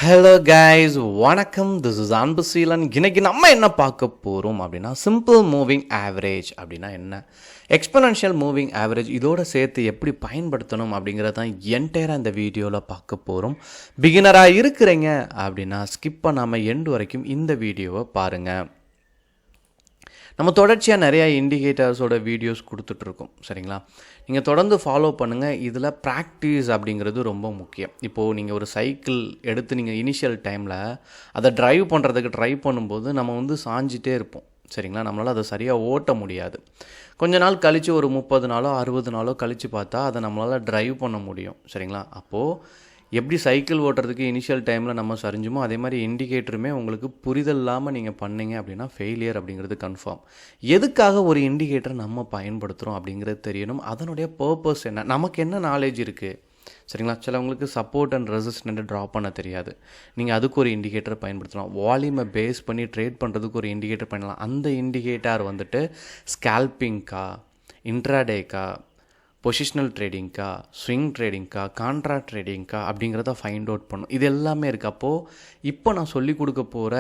Hello guys, வணக்கம். This is Anbuseelan. இன்னைக்கு நம்ம என்ன பார்க்க போகிறோம் அப்படின்னா, சிம்பிள் மூவிங் ஆவரேஜ் அப்படின்னா என்ன, எக்ஸ்பொனென்ஷியல் மூவிங் ஆவரேஜ் இதோட சேர்த்து எப்படி பயன்படுத்தணும் அப்படிங்கிறத தான் என்டையராக இந்த வீடியோவில் பார்க்க போகிறோம். பிகினராக இருக்கிறீங்க அப்படின்னா ஸ்கிப் பண்ணாமல் எண்டு வரைக்கும் இந்த வீடியோவை பாருங்கள். நம்ம தொடர்ச்சியாக நிறையா இண்டிகேட்டர்ஸோட வீடியோஸ் கொடுத்துட்ருக்கோம், சரிங்களா? நீங்கள் தொடர்ந்து ஃபாலோ பண்ணுங்கள். இதில் ப்ராக்டிஸ் அப்படிங்கிறது ரொம்ப முக்கியம். இப்போது நீங்கள் ஒரு சைக்கிள் எடுத்து நீங்கள் இனிஷியல் டைமில் அதை ட்ரைவ் பண்ணுறதுக்கு ட்ரை பண்ணும்போது நம்ம சாஞ்சிட்டே இருப்போம், சரிங்களா? நம்மளால் அதை சரியாக ஓட்ட முடியாது. கொஞ்ச நாள் கழித்து ஒரு 30 நாளோ 60 நாளோ கழித்து பார்த்தா அதை நம்மளால் ட்ரைவ் பண்ண முடியும், சரிங்களா? அப்போது எப்படி சைக்கிள் ஓட்டுறதுக்கு இனிஷியல் டைமில் நம்ம சரிஞ்சுமோ அதே மாதிரி இண்டிகேட்டருமே உங்களுக்கு புரிதல் இல்லாமல் நீங்கள் பண்ணீங்க அப்படின்னா ஃபெயிலியர் அப்படிங்கிறது கன்ஃபார்ம். எதுக்காக ஒரு இண்டிகேட்டர் நம்ம பயன்படுத்துகிறோம் அப்படிங்கிறது தெரியணும். அதனுடைய பர்பஸ் என்ன, நமக்கு என்ன நாலேஜ் இருக்குது, சரிங்களா? சிலவங்களுக்கு சப்போர்ட் அண்ட் ரெசிஸ்டன்ட் ட்ரா பண்ண தெரியாது. நீங்கள் அதுக்கு ஒரு இண்டிகேட்டர் பயன்படுத்தலாம். வால்யூமை பேஸ் பண்ணி ட்ரேட் பண்ணுறதுக்கு ஒரு இண்டிகேட்டர் பண்ணலாம். அந்த இண்டிகேட்டர் ஸ்கேல்பிங்க்கா, இன்ட்ராடேக்கா, பொசிஷனல் ட்ரேடிங்க்கா, ஸ்விங் ட்ரேடிங்க்கா, கான்ட்ராக்ட் ட்ரேடிங்க்கா அப்படிங்கிறத ஃபைண்ட் அவுட் பண்ணும். இது எல்லாமே இருக்குது. அப்போது இப்போ நான் சொல்லிக் கொடுக்க போகிற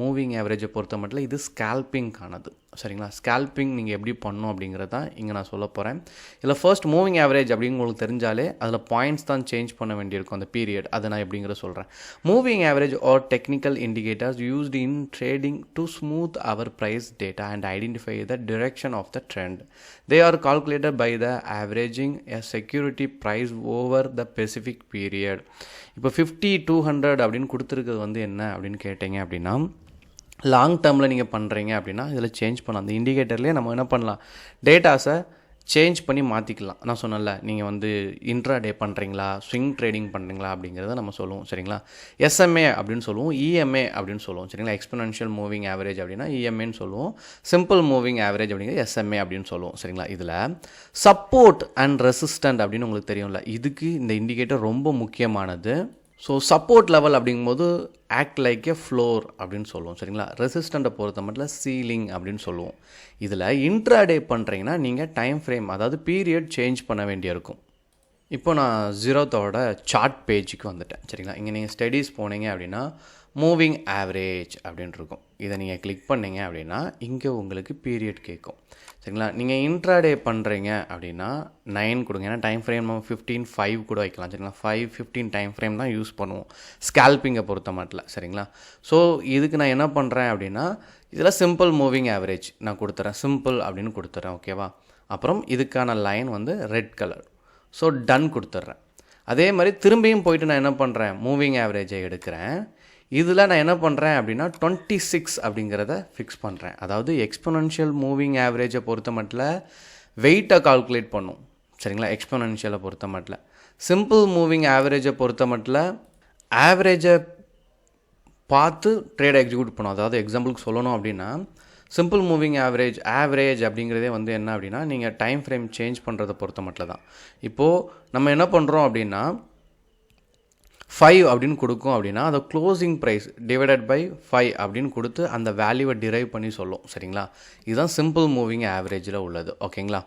மூவிங் ஆவரேஜை பொறுத்த மட்டும் இது ஸ்கேல்பிங்கானது, சரிங்களா? ஸ்கேல்பிங் நீங்கள் எப்படி பண்ணணும் அப்படிங்கிறத இங்கே நான் சொல்ல போகிறேன். இதில் ஃபர்ஸ்ட் மூவிங் ஆவரேஜ் அப்படின்னு உங்களுக்கு தெரிஞ்சாலே அதில் பாயிண்ட்ஸ் தான் சேஞ்ச் பண்ண வேண்டியிருக்கும், அந்த பீரியட். அதை நான் எப்படிங்கிற சொல்கிறேன். Moving average are technical indicators used in trading to smooth our price data and identify the direction of the trend. They are calculated by the averaging a security price over the specific period. இப்போ 50, 200 அப்படின்னு கொடுத்துருக்கிறது என்ன அப்படின்னு கேட்டிங்க அப்படின்னா, long டேர்மில் நீங்கள் பண்ணுறீங்க அப்படின்னா இதில் சேஞ்ச் பண்ணலாம். அந்த இண்டிகேட்டர்லேயே நம்ம என்ன பண்ணலாம், டேட்டாஸை சேஞ்ச் பண்ணி மாற்றிக்கலாம். நான் சொன்னல, நீங்கள் இன்ட்ராடே பண்ணுறீங்களா, ஸ்விங் ட்ரேடிங் பண்ணுறீங்களா அப்படிங்கிறத நம்ம சொல்லுவோம், சரிங்களா? எஸ்எம்ஏ அப்படின்னு சொல்லுவோம், இஎம்ஏ அப்படின்னு சொல்லுவோம், சரிங்களா? எக்ஸ்பொனென்ஷியல் மூவிங் ஆவரேஜ் அப்படின்னா இஎம்ஏன்னு சொல்லுவோம். சிம்பிள் மூவிங் ஆவரேஜ் அப்படிங்கிறது எஸ்எம்ஏ அப்படின்னு சொல்லுவோம், சரிங்களா? இதில் சப்போர்ட் அண்ட் ரெசிஸ்டன்ட் அப்படின்னு உங்களுக்கு தெரியும்ல, இதுக்கு இந்த இண்டிகேட்டர் ரொம்ப முக்கியமானது. ஸோ சப்போர்ட் லெவல் அப்படிங்கும்போது ஆக்ட் லைக் எ ஃப்ளோர் அப்படின்னு சொல்லுவோம், சரிங்களா? ரெசிஸ்டண்ட்டை பொறுத்த மட்டும் சீலிங் அப்படின்னு சொல்லுவோம். இதில் இன்ட்ராடே பண்ணுறீங்கன்னா நீங்கள் டைம் ஃப்ரேம், அதாவது பீரியட் சேஞ்ச் பண்ண வேண்டியிருக்கும். இப்போ நான் ஜீரோத்தோட சார்ட் பேஜுக்கு வந்துட்டேன், சரிங்களா? இங்கே நீங்கள் ஸ்டடீஸ் போனீங்க அப்படின்னா மூவிங் ஆவரேஜ் அப்படின்னு இருக்கும். இதை நீங்கள் கிளிக் பண்ணிங்க அப்படின்னா இங்கே உங்களுக்கு பீரியட் கேட்கும், சரிங்களா? நீங்கள் இன்ட்ராடே பண்ணுறீங்க அப்படின்னா 9 கொடுங்க. ஏன்னா டைம் ஃப்ரேம் நம்ம 15, 5 கூட வைக்கலாம், சரிங்களா? 5, 15 டைம் ஃப்ரேம் தான் யூஸ் பண்ணுவோம் ஸ்கேல்பிங்கை பொறுத்த மட்டும், சரிங்களா? ஸோ இதுக்கு நான் என்ன பண்ணுறேன் அப்படின்னா, இதில் சிம்பிள் மூவிங் ஆவரேஜ் நான் கொடுத்துறேன், சிம்பிள் அப்படின்னு கொடுத்துட்றேன், ஓகேவா? அப்புறம் இதுக்கான line red colour. So done கொடுத்துட்றேன். அதே மாதிரி திரும்பியும் போயிட்டு நான் என்ன பண்ணுறேன், மூவிங் ஆவரேஜை எடுக்கிறேன். இதில் நான் என்ன பண்ணுறேன் அப்படின்னா 26 அப்படிங்கிறத ஃபிக்ஸ் பண்ணுறேன். அதாவது எக்ஸ்பொனென்ஷியல் மூவிங் ஆவரேஜை பொறுத்த மட்டும் வெயிட்டை கால்குலேட் பண்ணும், சரிங்களா? எக்ஸ்பொனென்ஷியலை பொறுத்த மட்டும். சிம்பிள் மூவிங் ஆவரேஜை பொறுத்த மட்டும் ஆவரேஜை பார்த்து ட்ரேடை எக்ஸிக்யூட் பண்ணும். அதாவது எக்ஸாம்பிளுக்கு சொல்லணும் அப்படின்னா, சிம்பிள் மூவிங் ஆவரேஜ் அப்படிங்கிறதே என்ன அப்படின்னா, நீங்கள் டைம் ஃப்ரேம் சேஞ்ச் பண்ணுறதை பொறுத்த மட்டும் தான். இப்போது நம்ம என்ன பண்ணுறோம் அப்படின்னா 5 அப்படின்னு கொடுக்கும் அப்படின்னா அதை க்ளோசிங் ப்ரைஸ் டிவைடட் பை 5 அப்படின்னு கொடுத்து அந்த வேல்யூவை டிரைவ் பண்ணி சொல்லும், சரிங்களா? இதுதான் சிம்பிள் மூவிங் ஆவரேஜில் உள்ளது, ஓகேங்களா?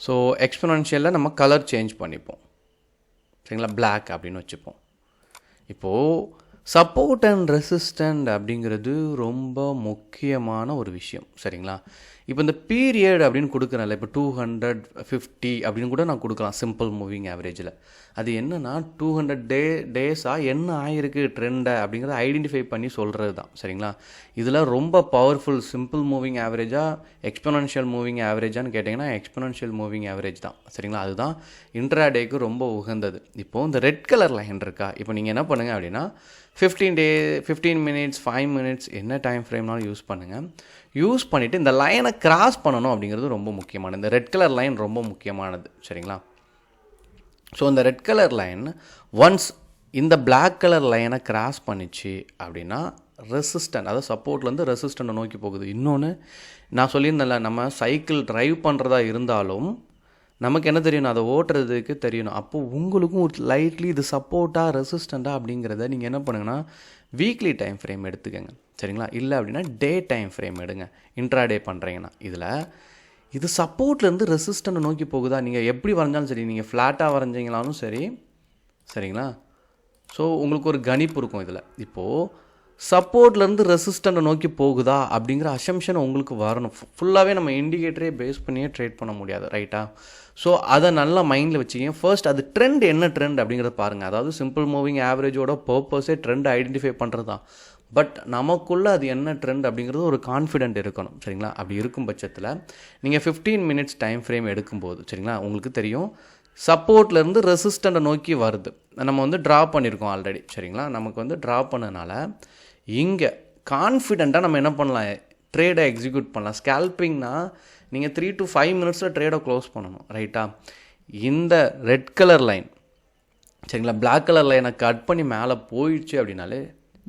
ஸோ எக்ஸ்பொனென்ஷியலில் நம்ம கலர் சேஞ்ச் பண்ணிப்போம், சரிங்களா? பிளாக் அப்படின்னு வச்சுப்போம். இப்போது சப்போர்ட் அண்ட் ரெசிஸ்டன்ட் அப்படிங்கிறது ரொம்ப முக்கியமான ஒரு விஷயம், சரிங்களா? இப்போ இந்த பீரியட் அப்படின்னு கொடுக்குறேன்ல, இப்போ 250 அப்படின்னு கூட நான் கொடுக்கலாம் சிம்பிள் மூவிங் ஆவரேஜில். அது என்னென்னா 200 டேஸாக என்ன ஆகிருக்கு ட்ரெண்டை அப்படிங்கிறத ஐடென்டிஃபை பண்ணி சொல்கிறது தான், சரிங்களா? இதில் ரொம்ப பவர்ஃபுல் சிம்பிள் மூவிங் ஆவரேஜாக எக்ஸ்பொனென்ஷியல் மூவிங் ஆவரேஜான்னு கேட்டிங்கன்னா எக்ஸ்பொனென்ஷியல் மூவிங் ஆவரேஜ் தான், சரிங்களா? அதுதான் இன்ட்ராடேக்கு ரொம்ப உகந்தது. இப்போது இந்த ரெட் கலர் லைன் இருக்கா, இப்போ நீங்கள் என்ன பண்ணுங்கள் அப்படின்னா 15 மினிட்ஸ் 5 மினிட்ஸ் என்ன டைம் ஃப்ரேம்னாலும் யூஸ் பண்ணுங்கள். யூஸ் பண்ணிவிட்டு இந்த லைனை கிராஸ் பண்ணணும் அப்படிங்கிறது ரொம்ப முக்கியமானது. இந்த ரெட் கலர் லைன் ரொம்ப முக்கியமானது, சரிங்களா? ஸோ இந்த ரெட் கலர் லைன் ஒன்ஸ் இந்த பிளாக் கலர் லைனை கிராஸ் பண்ணிச்சு அப்படின்னா ரெசிஸ்டன்ட், அதாவது சப்போர்ட்லேருந்து ரெசிஸ்டண்ட்டை நோக்கி போகுது. இன்னொன்று நான் சொல்லியிருந்தேன்ல, நம்ம சைக்கிள் ட்ரைவ் பண்ணுறதா இருந்தாலும் நமக்கு என்ன தெரியணும், அதை ஓட்டுறதுக்கு தெரியணும். அப்போது உங்களுக்கும் ஒரு லைட்லி இது சப்போர்ட்டாக ரெசிஸ்டண்ட்டாக அப்படிங்கிறத நீங்கள் என்ன பண்ணுங்கன்னா வீக்லி டைம் ஃப்ரேம் எடுத்துக்கங்க, சரிங்களா? இல்லை அப்படின்னா டே டைம் ஃப்ரேம் எடுங்க. இன்ட்ராடே பண்ணுறீங்கன்னா இதில் இது சப்போர்ட்லேருந்து ரெசிஸ்டண்ட்டை நோக்கி போகுதா, நீங்கள் எப்படி வரைஞ்சாலும் சரி, நீங்கள் ஃப்ளாட்டாக வரைஞ்சிங்களாலும் சரி, சரிங்களா? ஸோ உங்களுக்கு ஒரு கணிப்பு இருக்கும் இதில். இப்போது சப்போர்ட்லேருந்து ரெசிஸ்டண்ட்டை நோக்கி போகுதா அப்படிங்கிற அசம்ஷன் உங்களுக்கு வரணும். ஃபுல்லாகவே நம்ம இண்டிகேட்டரே பேஸ் பண்ணியே ட்ரேட் பண்ண முடியாது, ரைட்டா? ஸோ அதை நல்லா மைண்டில் வச்சுக்கங்க. ஃபர்ஸ்ட் அது ட்ரெண்ட் என்ன ட்ரெண்ட் அப்படிங்கிறத பாருங்கள். அதாவது சிம்பிள் மூவிங் ஆவரேஜோட பர்பஸே ட்ரெண்ட் ஐடென்டிஃபை பண்ணுறது தான். பட் நமக்குள்ளே அது என்ன ட்ரெண்ட் அப்படிங்கிறது ஒரு கான்ஃபிடென்ட் இருக்கணும், சரிங்களா? அப்படி இருக்கும் பட்சத்தில் நீங்கள் 15 மினிட்ஸ் டைம் ஃப்ரேம் எடுக்கும்போது, சரிங்களா, உங்களுக்கு தெரியும் சப்போர்ட்லேருந்து ரெசிஸ்டண்ட்டை நோக்கி வருது. நம்ம வந்து ட்ரா பண்ணியிருக்கோம் ஆல்ரெடி, சரிங்களா? நமக்கு வந்து ட்ரா பண்ணனால இங்கே கான்ஃபிடெண்ட்டாக நம்ம என்ன பண்ணலாம், ட்ரேடை எக்ஸிக்யூட் பண்ணலாம். ஸ்கேல்பிங்னா நீங்கள் 3 to 5 மினிட்ஸில் ட்ரேடை க்ளோஸ் பண்ணணும், ரைட்டா? இந்த ரெட் கலர் லைன், சரிங்களா, பிளாக் கலர் லைனை கட் பண்ணி மேலே போயிடுச்சு அப்படின்னாலே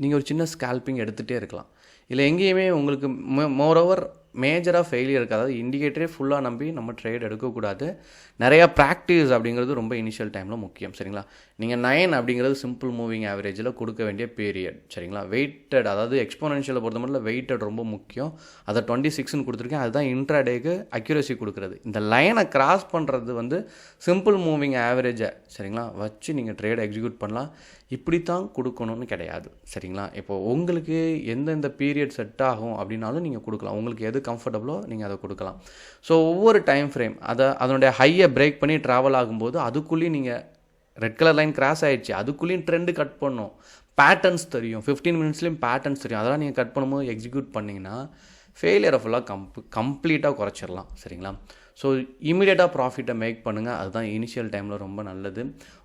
நீங்கள் ஒரு சின்ன ஸ்கேல்பிங் எடுத்துகிட்டே இருக்கலாம். இல்லை எங்கேயுமே உங்களுக்கு மோரோவர் மேஜராக ஃபெயிலியர் இருக்குது. அதாவது இண்டிகேட்டரே ஃபுல்லாக நம்பி நம்ம ட்ரேட் எடுக்கக்கூடாது. நிறையா ப்ராக்டிஸ் அப்படிங்கிறது ரொம்ப இனிஷியல் டைமில் முக்கியம், சரிங்களா? நீங்கள் 9 அப்படிங்கிறது சிம்பிள் மூவிங் ஆவரேஜில் கொடுக்க வேண்டிய பீரியட், சரிங்களா? வெயிட்டட், அதாவது எக்ஸ்போனன்ஷியலை பொறுத்த மட்டும் வெயிட்டட் ரொம்ப முக்கியம். அதை 26ன்னு கொடுத்துருக்கேன். அதுதான் இன்ட்ராடேக்கு அக்யூரசி கொடுக்குறது. இந்த லைனை கிராஸ் பண்ணுறது வந்து சிம்பிள் மூவிங் ஆவரேஜை, சரிங்களா, வச்சு நீங்கள் ட்ரேடை எக்ஸிக்யூட் பண்ணலாம். இப்படி தான் கொடுக்கணும்னு கிடையாது, சரிங்களா? இப்போது உங்களுக்கு எந்தெந்த பீரியட் செட் ஆகும் அப்படின்னாலும் நீங்கள் கொடுக்கலாம். உங்களுக்கு எது கம்ஃபர்டபுளோ நீங்கள் அதை கொடுக்கலாம். ஸோ ஒவ்வொரு டைம் ஃப்ரேம் அதனுடைய ஹையை பிரேக் பண்ணி ட்ராவல் ஆகும்போது அதுக்குள்ளேயும் நீங்கள் ரெட் கலர் லைன் கிராஸ் ஆகிடுச்சு, அதுக்குள்ளேயும் ட்ரெண்டு கட் பண்ணும். பேட்டர்ன்ஸ் தெரியும், 15 மினிட்ஸ்லேயும் பேட்டர்ன்ஸ் தெரியும். அதெல்லாம் நீங்கள் கட் பண்ணும்போது எக்ஸிக்யூட் பண்ணிங்கன்னா ஃபெயிலியரை ஃபுல்லாக கம்ப்ளீட்டாக குறைச்சிடலாம், சரிங்களா? ஸோ இமீடியட்டாக ப்ராஃபிட்டை மேக் பண்ணுங்கள். அதுதான் இனிஷியல் டைமில் ரொம்ப நல்லது.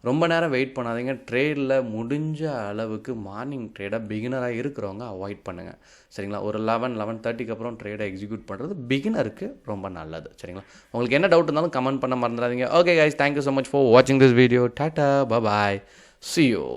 ரொம்ப நேரம் வெயிட் பண்ணாதீங்க. ட்ரேடில் முடிஞ்ச அளவுக்கு மார்னிங் ட்ரேடாக பிகினராக இருக்கிறவங்க அவாய்ட் பண்ணுங்கள், சரிங்களா? ஒரு 11-11:30க்கு அப்புறம் ட்ரேடை எக்ஸிக்யூட் பண்ணுறது பிகினருக்கு ரொம்ப நல்லது, சரிங்களா? உங்களுக்கு என்ன டவுட் இருந்தாலும் கமெண்ட் பண்ண மறந்துடாதீங்க. Okay guys, thank you so much for வாட்சிங் this video. Tata, bye, see you.